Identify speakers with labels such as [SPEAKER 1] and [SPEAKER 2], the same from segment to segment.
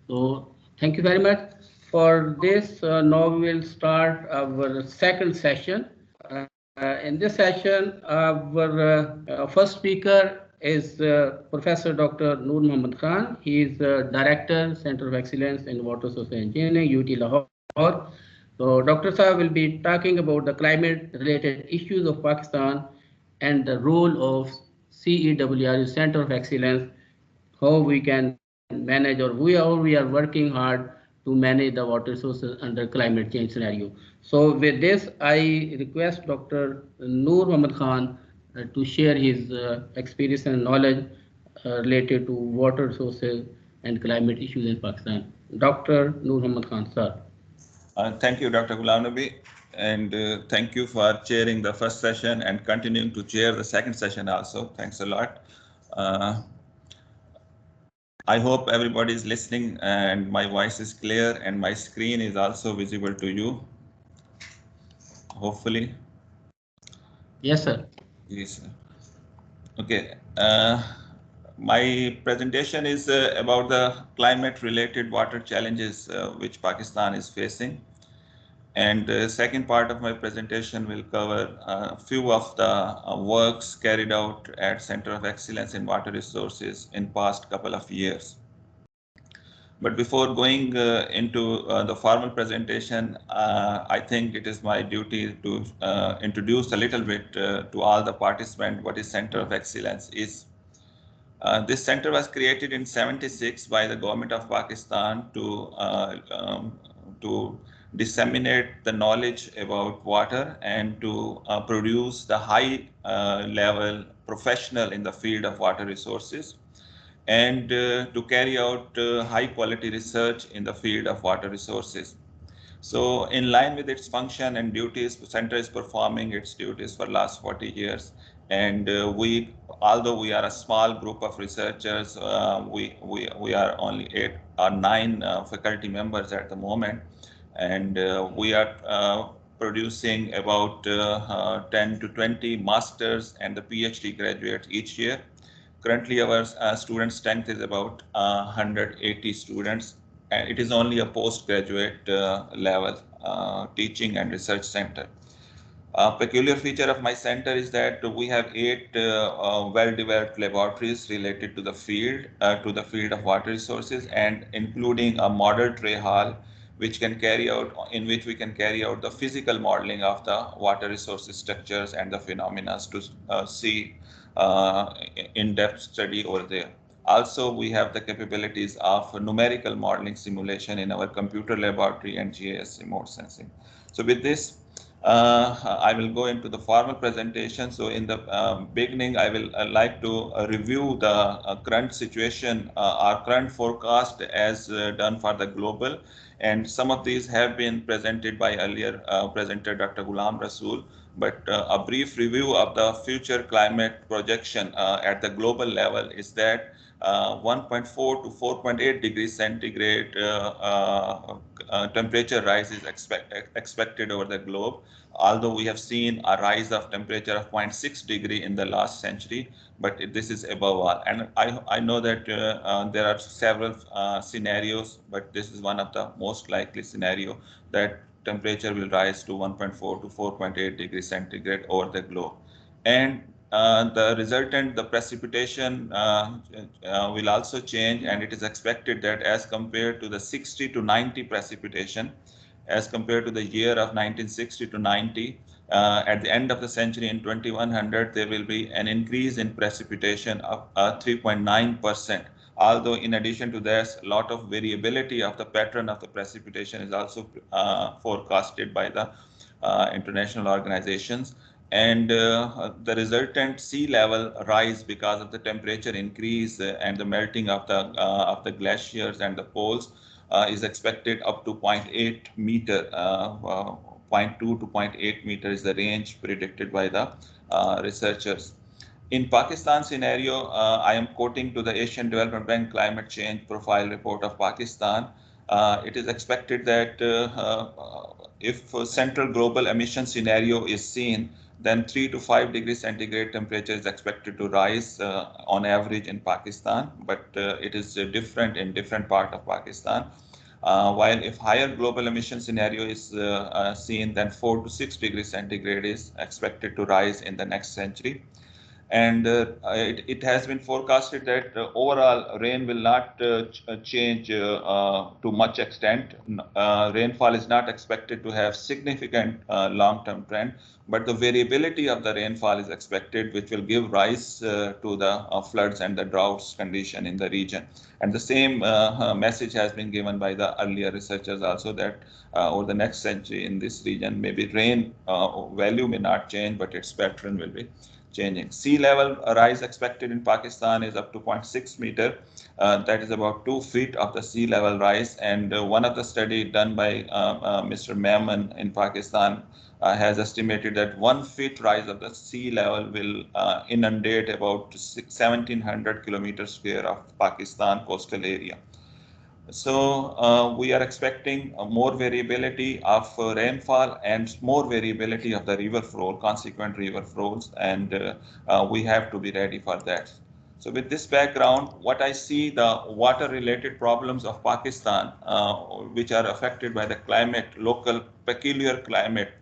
[SPEAKER 1] So thank you very much for this. Now we will start our second session. In this session, our first speaker is Professor Dr. Noor Muhammad Khan. He is Director, Center of Excellence in Water Source Engineering, UT Lahore. So Dr. Saab will be talking about the climate-related issues of Pakistan and the role of CEWR, Center of Excellence, how we can manage, or we are working hard to manage the water sources under climate change scenario. So with this, I request Dr. Noor Muhammad Khan to share his experience and knowledge related to water sources and climate issues in Pakistan. Dr. Noor Muhammad Khan, sir.
[SPEAKER 2] Thank you, Dr. Ghulam Nabi, and thank you for chairing the first session and continuing to chair the second session also. Thanks a lot. Uh, I hope everybody is listening and my voice is clear and my screen is also visible to you, hopefully.
[SPEAKER 1] Yes, sir.
[SPEAKER 2] Yes. Okay. My presentation is about the climate-related water challenges which Pakistan is facing. And the second part of my presentation will cover a few of the works carried out at Center of Excellence in Water Resources in past couple of years. But before going into the formal presentation, I think it is my duty to introduce a little bit to all the participants what is Center of Excellence is. This center was created in '76 by the government of Pakistan to disseminate the knowledge about water and to produce the high level professional in the field of water resources and to carry out high quality research in the field of water resources. So in line with its function and duties, the center is performing its duties for last 40 years. And although we are a small group of researchers, we are only 8 or 9 faculty members at the moment. And we are producing about 10 to 20 masters and the PhD graduates each year. Currently, our student strength is about 180 students, and it is only a postgraduate level teaching and research center. A peculiar feature of my center is that we have 8 well-developed laboratories related to the field of water resources, and including a model tray hall, in which we can carry out the physical modeling of the water resources structures and the phenomena to see in-depth study over there. Also, we have the capabilities of numerical modeling simulation in our computer laboratory and GIS remote sensing. So with this, I will go into the formal presentation. So in the beginning, I will like to review the current situation, our current forecast as done for the global. And some of these have been presented by earlier presenter Dr. Ghulam Rasool. But a brief review of the future climate projection at the global level is that 1.4 to 4.8 degrees centigrade temperature rise is expected over the globe. Although we have seen a rise of temperature of 0.6 degree in the last century, but this is above all. And I know that there are several scenarios, but this is one of the most likely scenario that temperature will rise to 1.4 to 4.8 degrees centigrade over the globe. And the precipitation will also change, and it is expected that as compared to the 60 to 90 precipitation, as compared to the year of 1960 to 90, at the end of the century in 2100, there will be an increase in precipitation of 3.9%. Although in addition to this, a lot of variability of the pattern of the precipitation is also forecasted by the international organizations. And the resultant sea level rise because of the temperature increase and the melting of the glaciers and the poles is expected up to 0.8 meter. 0.2 to 0.8 meter is the range predicted by the researchers. In Pakistan scenario, I am quoting to the Asian Development Bank Climate Change Profile Report of Pakistan. It is expected that if a central global emission scenario is seen, then 3 to 5 degrees centigrade temperature is expected to rise on average in Pakistan, but it is different in different part of Pakistan. While if higher global emission scenario is seen, then 4 to 6 degrees centigrade is expected to rise in the next century. And it has been forecasted that overall rain will not change to much extent. Rainfall is not expected to have significant long-term trend, but the variability of the rainfall is expected, which will give rise to the floods and the droughts condition in the region. And the same message has been given by the earlier researchers also, that over the next century in this region, maybe rain value may not change, but its pattern will be changing. Sea level rise expected in Pakistan is up to 0.6 meter. That is about 2 feet of the sea level rise. And one of the study done by Mr. Mammon in Pakistan has estimated that 1 feet rise of the sea level will inundate about 1,700 kilometers square of Pakistan coastal area. So we are expecting more variability of rainfall and more variability of the river flow, consequent river flows, and we have to be ready for that. So with this background, what I see the water-related problems of Pakistan, which are affected by the climate, local peculiar climate.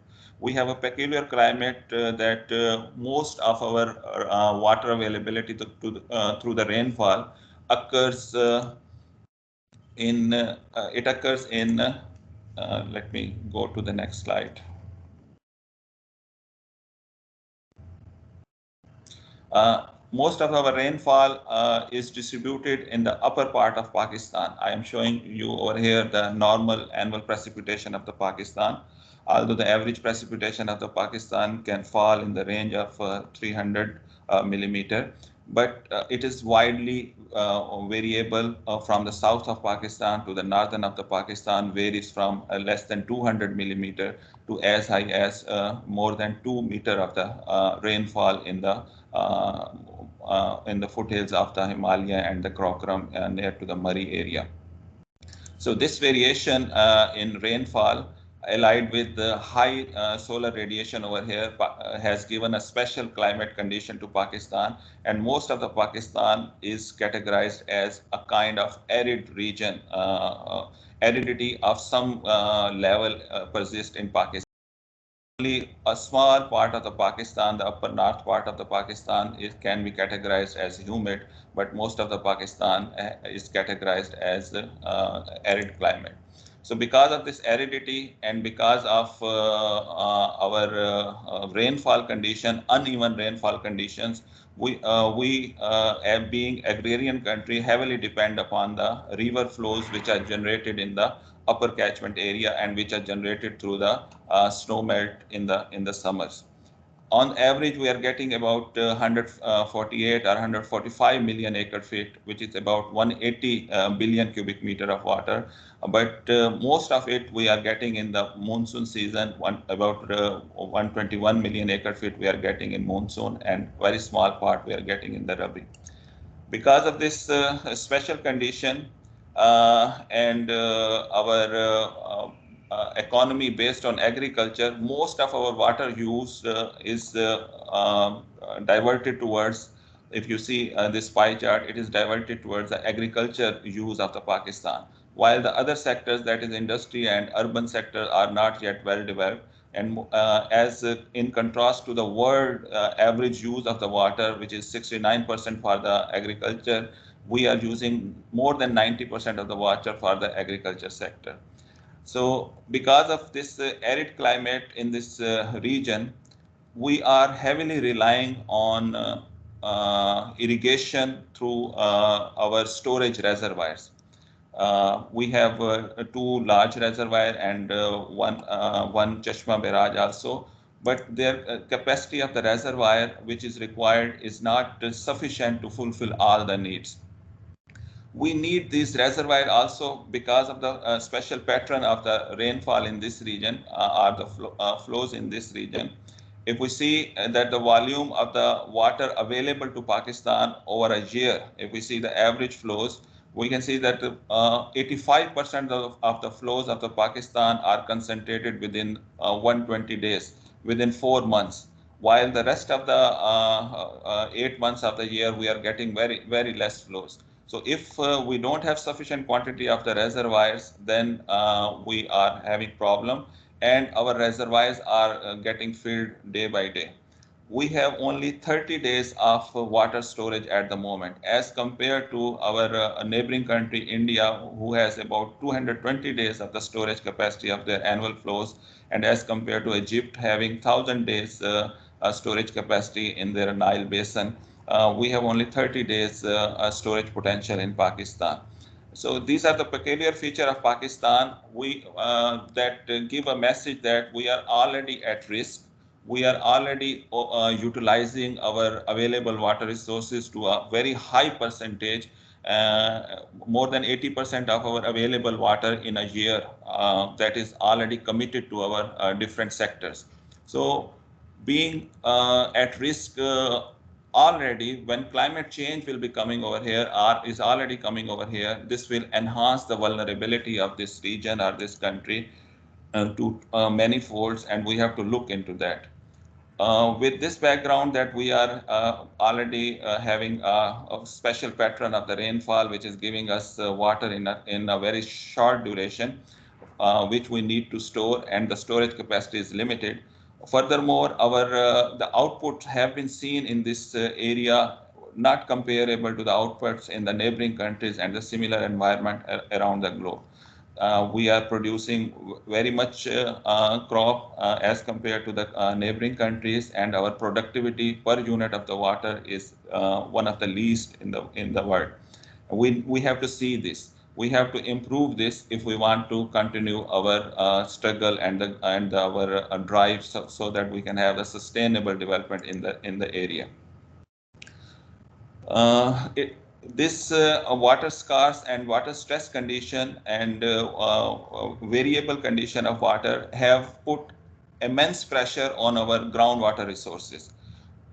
[SPEAKER 2] We have a peculiar climate that most of our water availability through the rainfall occurs it occurs in let me go to the next slide. Most of our rainfall is distributed in the upper part of Pakistan. I am showing you over here the normal annual precipitation of the Pakistan. Although the average precipitation of the Pakistan can fall in the range of 300 millimeter, but it is widely variable from the south of Pakistan to the northern of the Pakistan, varies from less than 200 millimeter to as high as more than 2 meter of the rainfall in the foothills of the Himalaya and the Karakoram near to the Murray area. So this variation in rainfall, allied with the high solar radiation over here, has given a special climate condition to Pakistan, and most of the Pakistan is categorized as a kind of arid region. Aridity of some level persists in Pakistan. Only a small part of the Pakistan, the upper north part of the Pakistan, can be categorized as humid, but most of the Pakistan is categorized as arid climate. So because of this aridity and because of our rainfall condition, uneven rainfall conditions, we being agrarian country, heavily depend upon the river flows which are generated in the upper catchment area and which are generated through the snow melt in the summers. On average, we are getting about 148 or 145 million acre feet, which is about 180 billion cubic meter of water. But most of it we are getting in the monsoon season, about 121 million acre feet we are getting in monsoon, and very small part we are getting in the Rabi. Because of this special condition and our economy based on agriculture, most of our water use is diverted towards, if you see this pie chart, it is diverted towards the agriculture use of the Pakistan. While the other sectors, that is industry and urban sector, are not yet well developed. And as in contrast to the world average use of the water, which is 69% for the agriculture, we are using more than 90% of the water for the agriculture sector. So because of this arid climate in this region, we are heavily relying on irrigation through our storage reservoirs. We have two large reservoirs and one Chashma Barrage also, but their capacity of the reservoir which is required is not sufficient to fulfill all the needs. We need these reservoirs also because of the special pattern of the rainfall in this region or the flows in this region. If we see that the volume of the water available to Pakistan over a year, if we see the average flows, we can see that 85% of the flows of the Pakistan are concentrated within 120 days, within 4 months. while the rest of the 8 months of the year we are getting very less flows. So if we don't have sufficient quantity of the reservoirs, then we are having problem, and our reservoirs are getting filled day by day. We have only 30 days of water storage at the moment, as compared to our neighboring country, India, who has about 220 days of the storage capacity of their annual flows, and as compared to Egypt having 1,000 days storage capacity in their Nile basin. We have only 30 days storage potential in Pakistan. So these are the peculiar feature of Pakistan. We that give a message that we are already at risk. We are already utilizing our available water resources to a very high percentage. More than 80% of our available water in a year that is already committed to our different sectors. So being at risk already, when climate change will be coming over here or is already coming over here, this will enhance the vulnerability of this region or this country to many folds, and we have to look into that. With this background that we are already having a special pattern of the rainfall, which is giving us water in a very short duration, which we need to store, and the storage capacity is limited. Furthermore, our the outputs have been seen in this area not comparable to the outputs in the neighboring countries and the similar environment around the globe. We are producing very much crop as compared to the neighboring countries, and our productivity per unit of the water is one of the least in the world. We have to see this. We have to improve this if we want to continue our struggle and our drive, so that we can have a sustainable development in the area. This water scarce and water stress condition and variable condition of water have put immense pressure on our groundwater resources.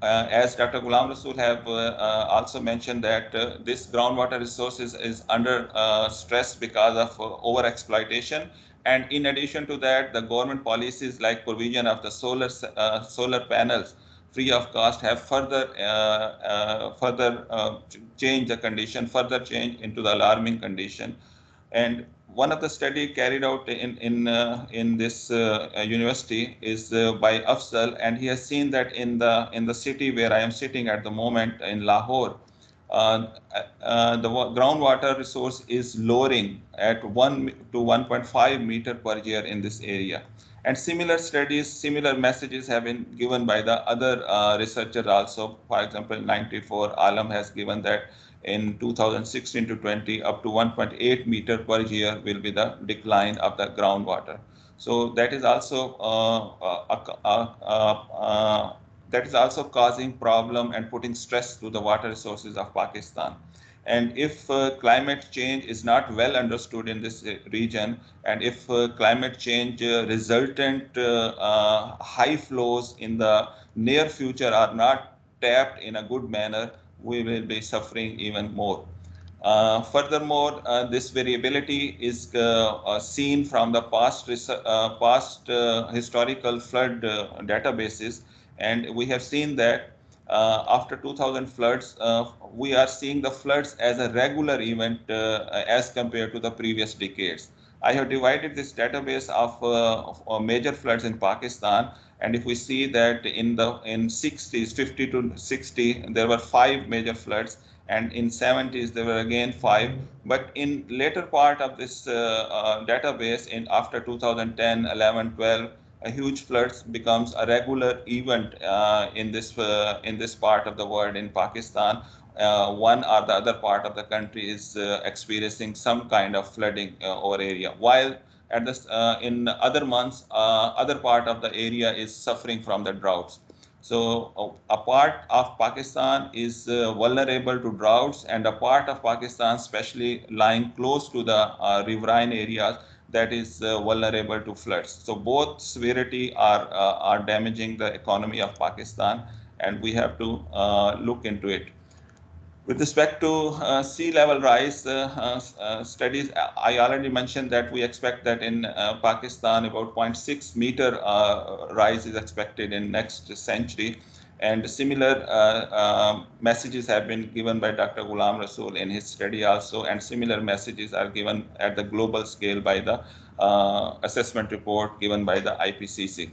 [SPEAKER 2] As Dr. Ghulam Rasool have also mentioned that this groundwater resources is under stress because of over exploitation, and in addition to that, the government policies like provision of the solar panels free of cost have further changed the condition, further change into the alarming condition. And one of the study carried out in this university is by Afzal, and he has seen that in the city where I am sitting at the moment in Lahore, the groundwater resource is lowering at 1 to 1.5 meter per year in this area. And similar studies, similar messages have been given by the other researchers also. For example, 94 Alam has given that in 2016 to 20, up to 1.8 meter per year will be the decline of the groundwater. So that is also causing problem and putting stress to the water resources of Pakistan. And if climate change is not well understood in this region, and if climate change resultant high flows in the near future are not tapped in a good manner, we will be suffering even more. Furthermore, this variability is seen from the past historical flood databases, and we have seen that after 2000 floods, we are seeing the floods as a regular event as compared to the previous decades. I have divided this database of major floods in Pakistan, and if we see that in 60s, 50 to 60, there were 5 major floods, and in 70s there were again 5. But in later part of this database, in after 2010, 11, 12, a huge floods becomes a regular event in this part of the world in Pakistan. One or the other part of the country is experiencing some kind of flooding over area, while at this in other months other part of the area is suffering from the droughts. So a part of Pakistan is vulnerable to droughts, and a part of Pakistan, especially lying close to the riverine areas, that is vulnerable to floods. So both severity are damaging the economy of Pakistan, and we have to look into it. With respect to sea level rise studies, I already mentioned that we expect that in Pakistan about 0.6 meter rise is expected in next century. And similar messages have been given by Dr. Ghulam Rasool in his study also, and similar messages are given at the global scale by the assessment report given by the IPCC.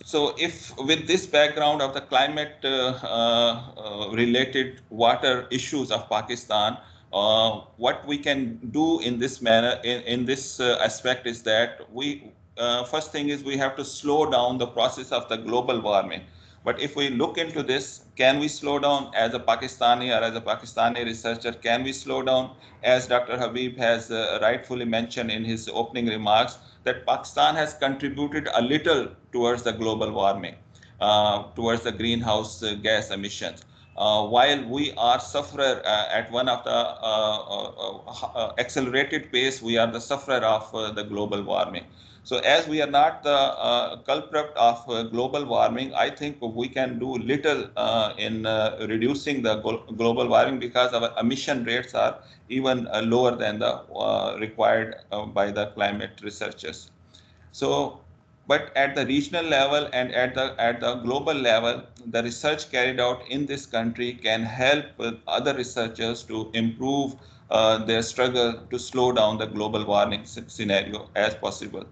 [SPEAKER 2] So if with this background of the climate related water issues of Pakistan, what we can do in this manner, in this aspect is that we, first thing is we have to slow down the process of the global warming. But if we look into this, can we slow down as a Pakistani or as a Pakistani researcher, can we slow down? As Dr. Habib has rightfully mentioned in his opening remarks, that Pakistan has contributed a little towards the global warming, towards the greenhouse gas emissions. While we are sufferer at one of the accelerated pace, we are the sufferer of the global warming. So as we are not the culprit of global warming, I think we can do little in reducing the global warming, because our emission rates are even lower than the required by the climate researchers. So, but at the regional level and at the global level, the research carried out in this country can help other researchers to improve their struggle to slow down the global warming scenario as possible.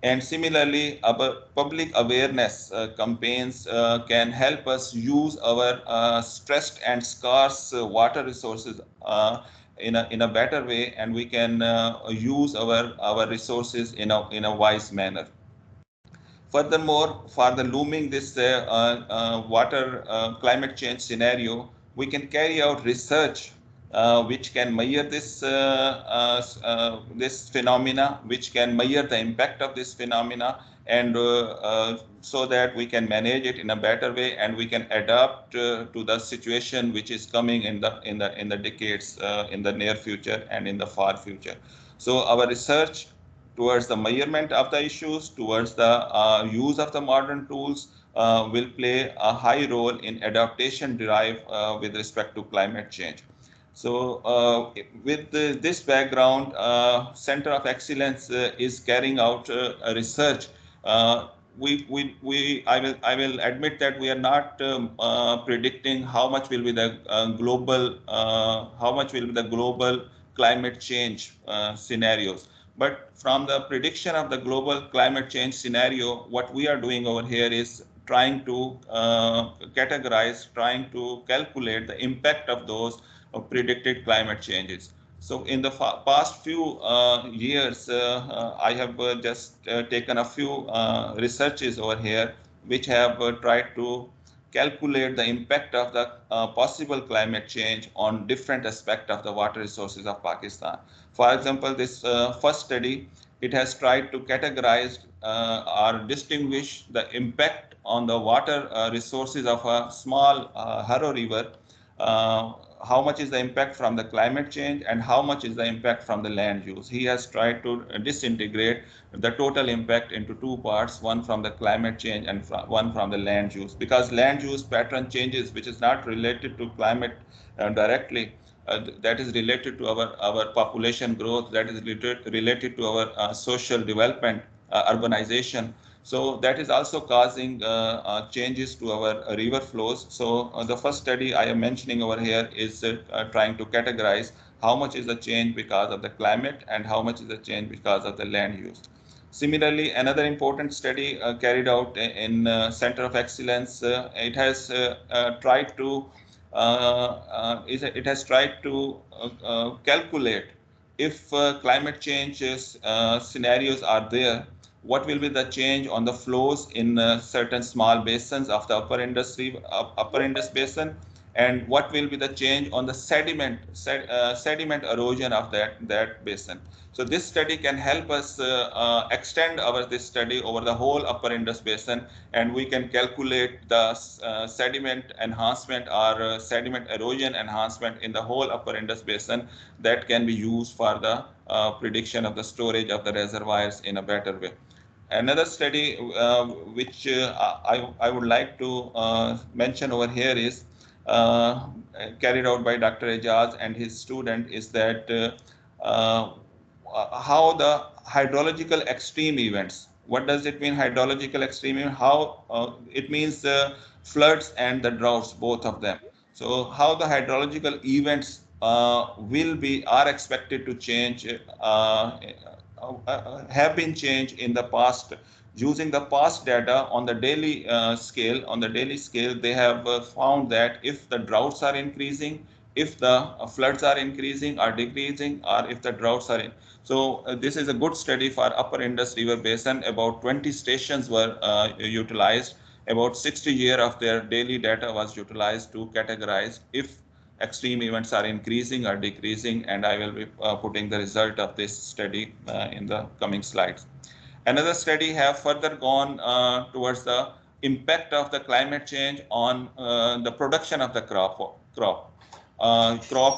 [SPEAKER 2] And similarly, our public awareness campaigns can help us use our stressed and scarce water resources in a better way, and we can use our resources in a wise manner. Furthermore, for the looming this water climate change scenario, we can carry out research which can measure this phenomena, which can measure the impact of this phenomena, and so that we can manage it in a better way, and we can adapt to the situation which is coming in the decades in the near future and in the far future. So our research towards the measurement of the issues, towards the use of the modern tools, will play a high role in adaptation drive with respect to climate change. So with this background, Center of Excellence is carrying out a research. I will admit that we are not predicting how much will be the global climate change scenarios. But from the prediction of the global climate change scenario, what we are doing over here is trying to categorize, trying to calculate the impact of those predicted climate changes. So in the past few years, I have just taken a few researches over here which have tried to calculate the impact of the possible climate change on different aspects of the water resources of Pakistan. For example, this first study, it has tried to categorize or distinguish the impact on the water resources of a small Haro river. How much is the impact from the climate change and how much is the impact from the land use. He has tried to disintegrate the total impact into two parts, one from the climate change and one from the land use, because land use pattern changes, which is not related to climate directly, that is related to our population growth, that is related to our social development, urbanization. So that is also causing changes to our river flows. So the first study I am mentioning over here is trying to categorize how much is the change because of the climate and how much is the change because of the land use. Similarly, another important study carried out in Center of Excellence, it has tried to calculate if climate change scenarios are there, what will be the change on the flows in certain small basins of the upper Indus basin, and what will be the change on the sediment erosion of that basin. So this study can help us extend this study over the whole upper Indus basin, and we can calculate the sediment enhancement or sediment erosion enhancement in the whole upper Indus basin that can be used for the prediction of the storage of the reservoirs in a better way. Another study which I would like to mention over here is carried out by Dr. Ejaz and his student is that how the hydrological extreme events. What does it mean, hydrological extreme event? How it means floods and the droughts, both of them. So how the hydrological events are expected to change, have been changed in the past. Using the past data on the daily scale, they have found that if the droughts are increasing, if the floods are increasing or decreasing, or if the droughts are in. So this is a good study for Upper Indus River Basin. About 20 stations were utilized. About 60 year of their daily data was utilized to categorize if extreme events are increasing or decreasing, and I will be putting the result of this study in the coming slides. Another study have further gone towards the impact of the climate change on the production of the crop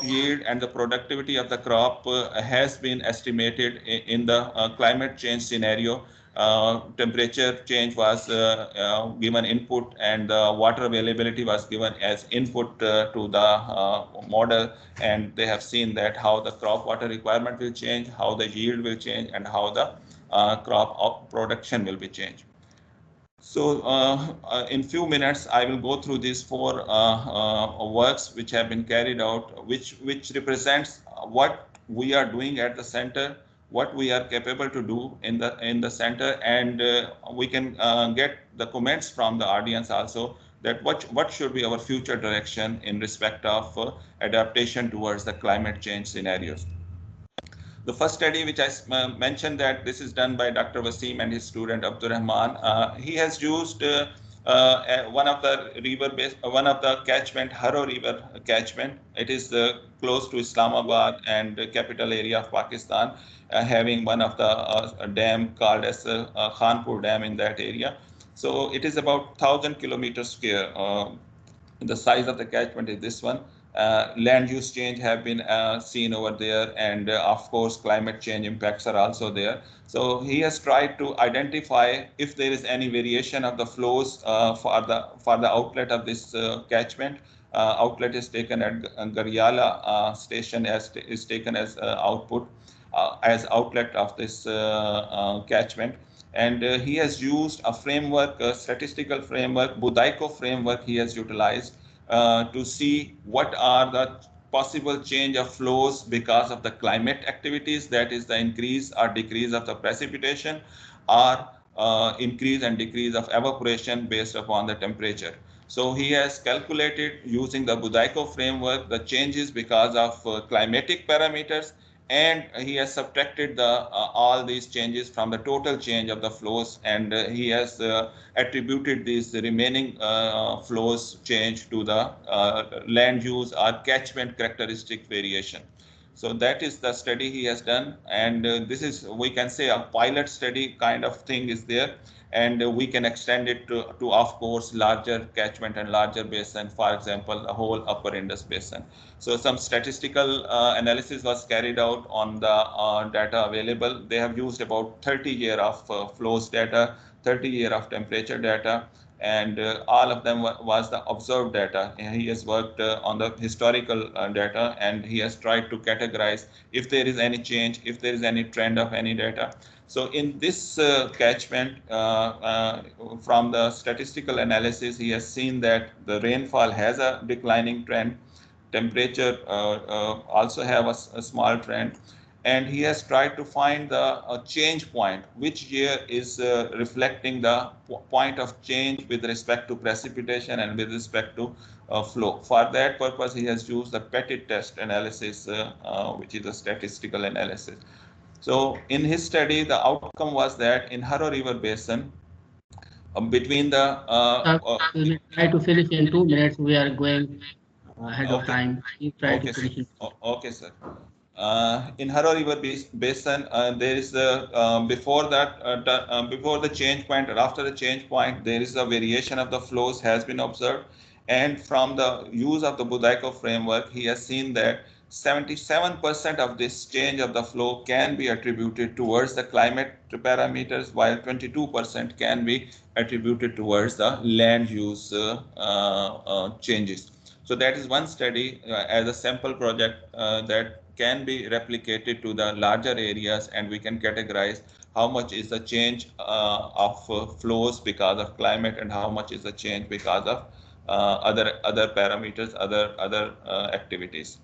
[SPEAKER 2] yield and the productivity of the crop has been estimated in the climate change scenario. Temperature change was given input, and water availability was given as input to the model, and they have seen that how the crop water requirement will change, how the yield will change, and how the crop production will be changed. So in few minutes, I will go through these four works which have been carried out, which represents what we are doing at the center, what we are capable to do in the center, and we can get the comments from the audience also, that what should be our future direction in respect of adaptation towards the climate change scenarios. The first study, which I mentioned, that this is done by Dr. Wasim and his student Abdur Rahman. He has used one of the catchment, Haro River catchment. It is close to Islamabad and capital area of Pakistan, having one of the dam called as Khanpur Dam in that area. So it is about 1,000 kilometers square. The size of the catchment is this one. Land use change have been seen over there, and of course climate change impacts are also there. So he has tried to identify if there is any variation of the flows for the outlet of this catchment. Outlet is taken at Garyala station is taken as output as outlet of this catchment. And he has used a framework, a statistical framework, Budaiko framework he has utilized to see what are the possible change of flows because of the climate activities, that is the increase or decrease of the precipitation, or increase and decrease of evaporation based upon the temperature. So he has calculated using the Budaiko framework the changes because of climatic parameters, and he has subtracted all these changes from the total change of the flows, and he has attributed these remaining flows change to the land use or catchment characteristic variation. So that is the study he has done, and this is, we can say, a pilot study kind of thing is there, and we can extend it to of course larger catchment and larger basin, for example the whole upper Indus basin. So some statistical analysis was carried out on the data available. They have used about 30 year of flows data, 30 year of temperature data, and all of them was the observed data. And he has worked on the historical data, and he has tried to categorize if there is any change, if there is any trend of any data. So in this catchment, from the statistical analysis, he has seen that the rainfall has a declining trend, temperature also have a small trend, and he has tried to find the change point, which year is reflecting the point of change with respect to precipitation and with respect to flow. For that purpose, he has used the Petit test analysis, which is a statistical analysis. So in his study, the outcome was that in Haro River Basin, between the
[SPEAKER 1] We will try to finish in 2 minutes. We are going ahead of
[SPEAKER 2] okay,
[SPEAKER 1] time. Please try to
[SPEAKER 2] okay, sir.
[SPEAKER 1] finish in.
[SPEAKER 2] Okay, sir. In Haro River Basin, there is before the change point or after the change point, there is a variation of the flows has been observed, and from the use of the Budaiko framework, he has seen that 77% of this change of the flow can be attributed towards the climate parameters, while 22% can be attributed towards the land use changes. So that is one study as a sample project that can be replicated to the larger areas, and we can categorize how much is the change of flows because of climate and how much is the change because of other parameters, other activities.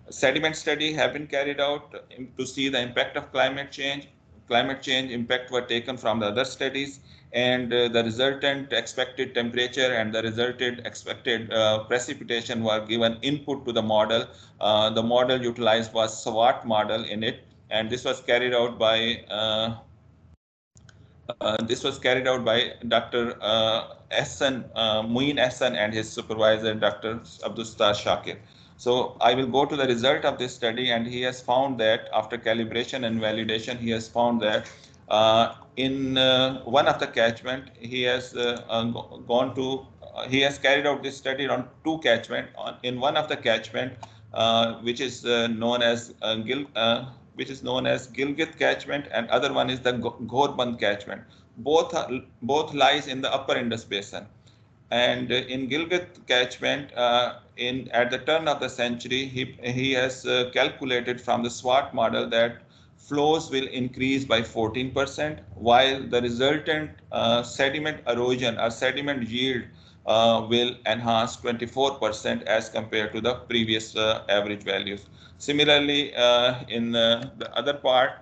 [SPEAKER 2] Sediment study have been carried out to see the impact of climate change. Climate change impact were taken from the other studies, and the resultant expected temperature and the resulted expected precipitation were given input to the model. The model utilized was SWOT model in it, and this was carried out by Dr. Muin Ehsan and his supervisor, Dr. Abdustar Shakir. So I will go to the result of this study, and he has found that after calibration and validation, he has found that in one of the catchment, he has he has carried out this study on two catchment. In one of the catchment, which is known as Gilgit catchment, and other one is the Ghorband catchment. Both lies in the upper Indus Basin. And in Gilgit catchment, at the turn of the century, he has calculated from the SWOT model that flows will increase by 14%, while the resultant sediment erosion or sediment yield will enhance 24% as compared to the previous average values. Similarly, in the other part,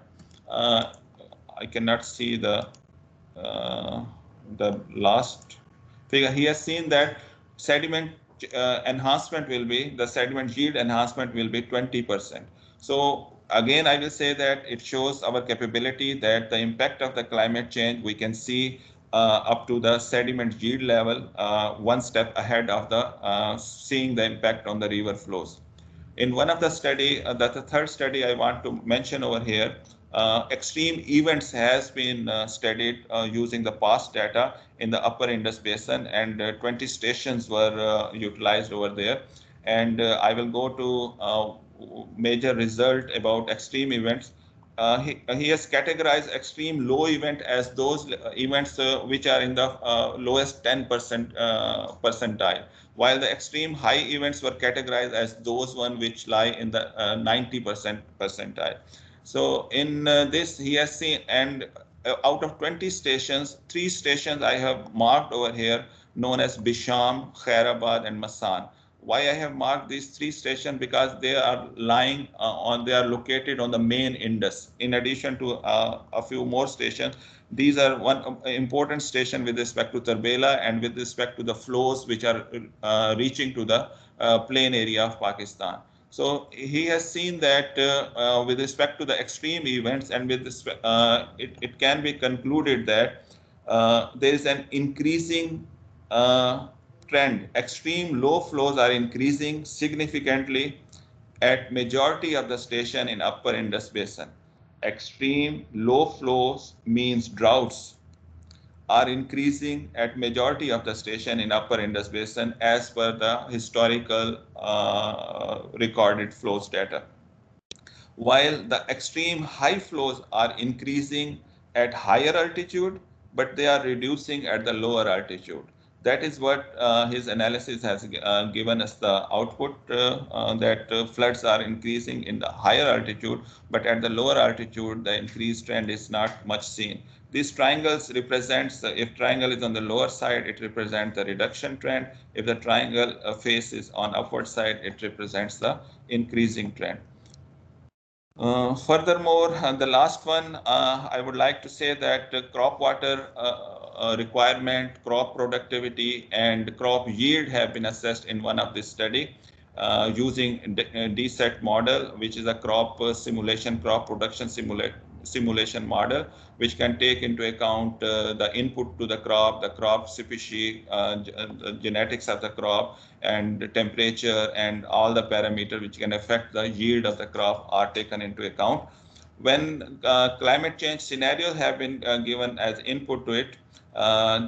[SPEAKER 2] I cannot see the last figure. He has seen that sediment the sediment yield enhancement will be 20%. So again, I will say that it shows our capability that the impact of the climate change we can see up to the sediment yield level, one step ahead of the seeing the impact on the river flows. In one of the study, that's the third study I want to mention over here, extreme events has been studied using the past data in the upper Indus Basin, and 20 stations were utilized over there. And I will go to major result about extreme events. He has categorized extreme low event as those events which are in the lowest 10% percentile, while the extreme high events were categorized as those one which lie in the 90% percentile. So in this, he has seen, and out of 20 stations, 3 stations I have marked over here, known as Bisham, Khairabad, and Masan. Why I have marked these 3 stations? Because they are they are located on the main Indus. In addition to a few more stations, these are one important station with respect to Tarbela and with respect to the flows which are reaching to the plain area of Pakistan. So he has seen that with respect to the extreme events, and with this, it can be concluded that there is an increasing trend. Extreme low flows are increasing significantly at majority of the station in upper Indus Basin. Extreme low flows means droughts are increasing at majority of the station in upper Indus Basin as per the historical recorded flows data, while the extreme high flows are increasing at higher altitude, but they are reducing at the lower altitude. That is what his analysis has given us the output, that floods are increasing in the higher altitude, but at the lower altitude, the increased trend is not much seen. These triangles represents, if triangle is on the lower side, it represents the reduction trend. If the triangle face is on upward side, it represents the increasing trend. Furthermore, the last one, I would like to say that crop water requirement, crop productivity, and crop yield have been assessed in one of this study using DSET model, which is a crop simulation, crop production simulation model, which can take into account the input to the crop species, genetics of the crop, and the temperature, and all the parameters which can affect the yield of the crop are taken into account. When climate change scenarios have been given as input to it,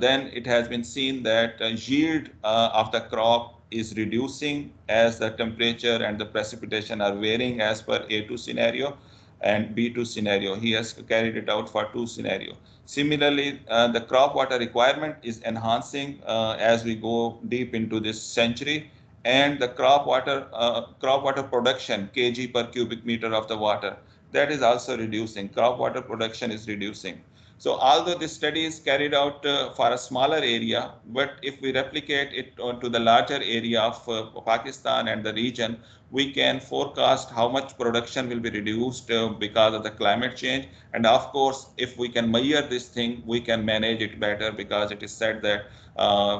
[SPEAKER 2] then it has been seen that yield of the crop is reducing as the temperature and the precipitation are varying as per A2 scenario and B2 scenario. He has carried it out for 2 scenarios. Similarly, the crop water requirement is enhancing as we go deep into this century, and the crop water production kg per cubic meter of the water, that is also reducing. Crop water production is reducing. So although this study is carried out for a smaller area, but if we replicate it onto the larger area of Pakistan and the region, we can forecast how much production will be reduced because of the climate change. And of course, if we can measure this thing, we can manage it better, because it is said that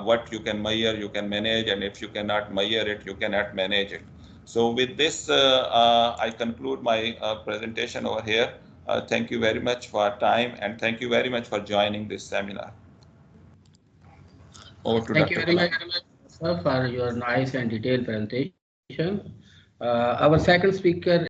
[SPEAKER 2] what you can measure, you can manage, and if you cannot measure it, you cannot manage it. So with this, I conclude my presentation over here. Thank you very much for your time, and thank you very much for joining this seminar. Over to
[SPEAKER 1] Thank you
[SPEAKER 2] Dr.
[SPEAKER 1] very
[SPEAKER 2] Kalam.
[SPEAKER 1] much, sir, for your nice and detailed presentation. Our second speaker